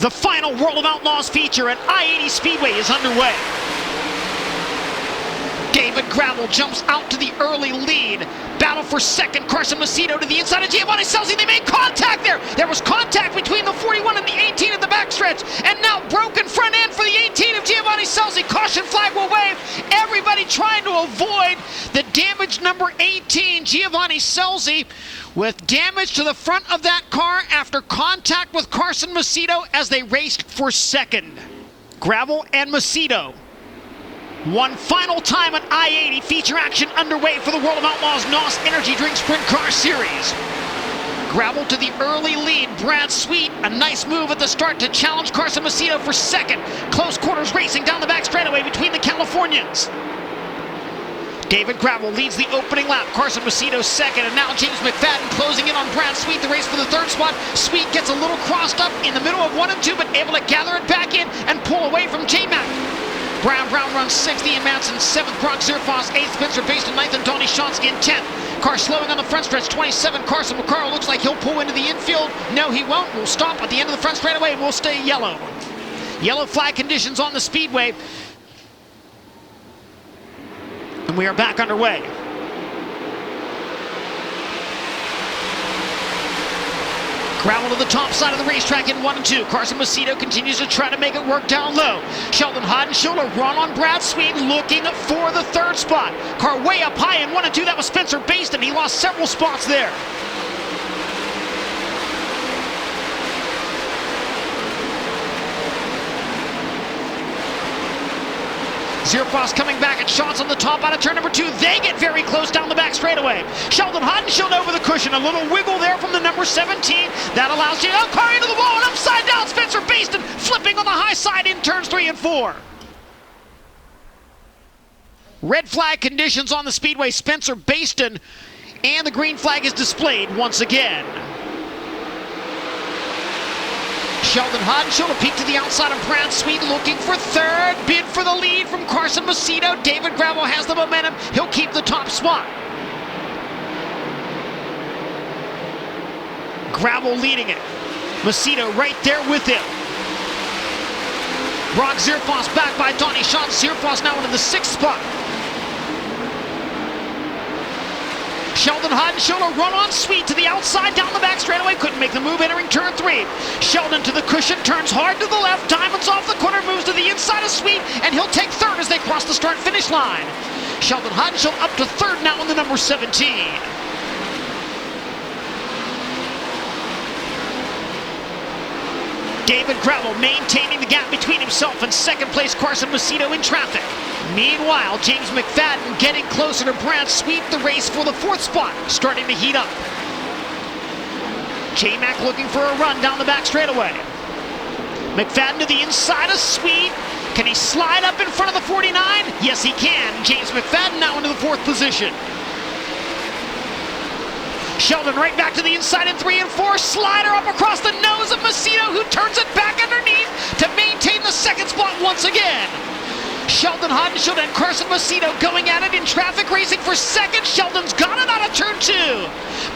The final World of Outlaws feature at I-80 Speedway is underway. David Gravel jumps out to the early lead. Battle for second. Carson Macedo to the inside of Giovanni Scelzi. They made contact there. There was contact between the 41 and the 18 in the backstretch. And now broken front end for the 18 of Giovanni Scelzi. Caution flag will wave. Everybody trying to avoid the damaged number 18, Giovanni Scelzi, with damage to the front of that car after contact with Carson Macedo as they raced for second. Gravel and Macedo. One final time at I-80, feature action underway for the World of Outlaws NOS Energy Drink Sprint Car Series. Gravel to the early lead. Brad Sweet, a nice move at the start to challenge Carson Macedo for second. Close quarters racing down the back straightaway between the Californians. David Gravel leads the opening lap. Carson Macedo second, and now James McFadden closing in on Brad Sweet, the race for the third spot. Sweet gets a little crossed up in the middle of 1 and 2, but able to gather it back in and pull away from J-Mac. Brown runs 60 in Madsen, 7th Brock Zerfoss, 8th Spencer Based in 9th, and Tony Shonsky in 10th. Car slowing on the front stretch, 27 Carson McCarroll looks like he'll pull into the infield. No, he won't. We'll stop at the end of the front straightaway and we'll stay yellow. Yellow flag conditions on the speedway. And we are back underway. Gravel to the top side of the racetrack in 1 and 2. Carson Macedo continues to try to make it work down low. Sheldon Hodenshield a run on Brad Sweet looking for the third spot. Car way up high in 1 and 2. That was Spencer Based, and he lost several spots there. Zerfoss coming back at shots on the top out of turn number 2. They get very close down the back straightaway. Sheldon Hodenshield over the cushion. A little wiggle there from the number 17. That allows you a car into the wall and upside down. Spencer Baston flipping on the high side in turns 3 and 4. Red flag conditions on the speedway. Spencer Baston, and the green flag is displayed once again. Sheldon Hodenshield, a peek to the outside of Brad Sweet, looking for third. Bid for the lead from Carson Macedo. David Gravel has the momentum. He'll keep the top spot. Gravel leading it. Macedo right there with him. Brock Zerfoss back by Donnie Schatz. Zerfoss now into the 6th spot. Sheldon Hodenshield a run on Sweet to the outside down the back straightaway. Couldn't make the move entering turn 3. Sheldon to the cushion, turns hard to the left. Diamonds off the corner, moves to the inside of Sweet, and he'll take third as they cross the start-finish line. Sheldon Hodenshield up to third now in the number 17. David Gravel maintaining the gap between himself and second place Carson Macedo in traffic. Meanwhile, James McFadden getting closer to Brad Sweet, the race for the 4th spot, starting to heat up. J-Mac looking for a run down the back straightaway. McFadden to the inside of Sweet. Can he slide up in front of the 49? Yes, he can. James McFadden now into the 4th position. Sheldon right back to the inside in 3 and 4. Slider up across the nose of Macedo, who turns it back underneath to maintain the 2nd spot once again. Sheldon Hodenshield and Carson Macedo going at it in traffic, racing for second. Sheldon's got it out of turn 2.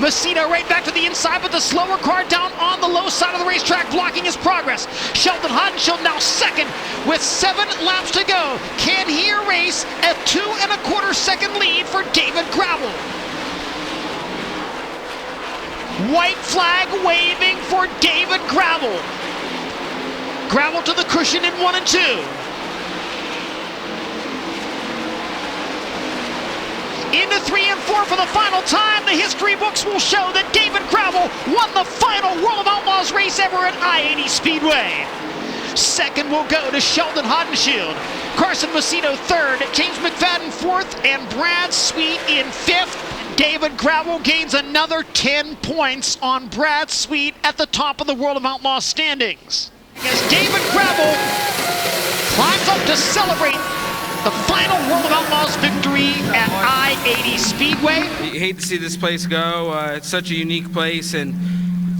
Macedo right back to the inside, but the slower car down on the low side of the racetrack, blocking his progress. Sheldon Hodenshield now second with 7 laps to go. Can he erase a 2 1/4 second lead for David Gravel? White flag waving for David Gravel. Gravel to the cushion in 1 and 2. Into 3 and 4 for the final time. The history books will show that David Gravel won the final World of Outlaws race ever at I-80 Speedway. Second will go to Sheldon Hodenshield. Carson Macedo third, James McFadden 4th, and Brad Sweet in 5th. David Gravel gains another 10 points on Brad Sweet at the top of the World of Outlaws standings. As David Gravel climbs up to celebrate the final World of Outlaws victory at I-80 Speedway. You hate to see this place go. It's such a unique place, and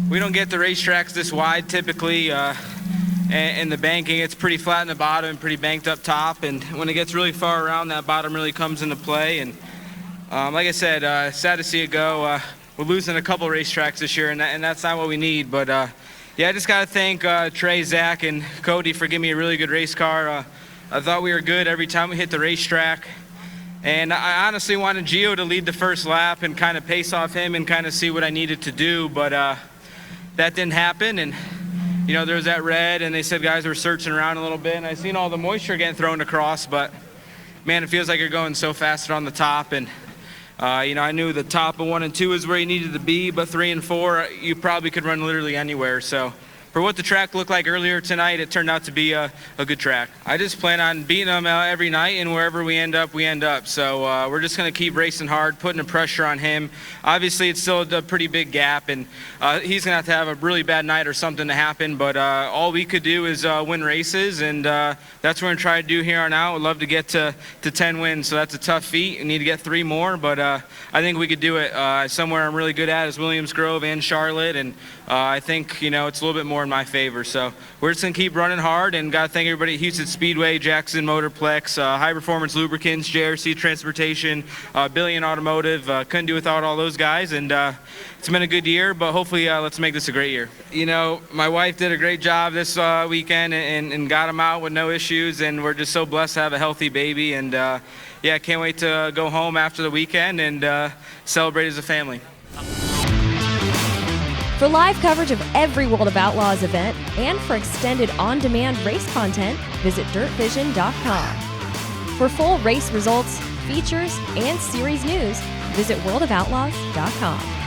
we don't get the racetracks this wide typically. And the banking, it's pretty flat in the bottom and pretty banked up top, and when it gets really far around, that bottom really comes into play. And like I said, sad to see it go. We're losing a couple racetracks this year, and that's not what we need, but Yeah, I just got to thank Trey, Zach, and Cody for giving me a really good race car. I thought we were good every time we hit the racetrack. And I honestly wanted Gio to lead the first lap and kind of pace off him and kind of see what I needed to do, but that didn't happen. And, you know, there was that red, and they said guys were searching around a little bit, and I seen all the moisture getting thrown across, but, man, it feels like you're going so fast on the top. And, you know, I knew the top of 1 and 2 is where you needed to be, but 3 and 4, you probably could run literally anywhere. So for what the track looked like earlier tonight, it turned out to be a good track. I just plan on beating them every night, and wherever we end up, we end up. So we're just going to keep racing hard, putting the pressure on him. Obviously, it's still a pretty big gap, and he's going to have a really bad night or something to happen, but all we could do is win races, and that's what we're going to try to do here on out. We'd love to get to 10 wins, so that's a tough feat. We need to get 3 more, but I think we could do it. Somewhere I'm really good at is Williams Grove and Charlotte, and I think, you know, it's a little bit more in my favor. So we're just going to keep running hard, and got to thank everybody at Houston Speedway, Jackson Motorplex, High Performance Lubricants, JRC Transportation, Billion Automotive. Couldn't do without all those guys, and it's been a good year, but hopefully let's make this a great year. You know, my wife did a great job this weekend and got him out with no issues, and we're just so blessed to have a healthy baby, and yeah, can't wait to go home after the weekend and celebrate as a family. For live coverage of every World of Outlaws event and for extended on-demand race content, visit dirtvision.com. For full race results, features, and series news, visit worldofoutlaws.com.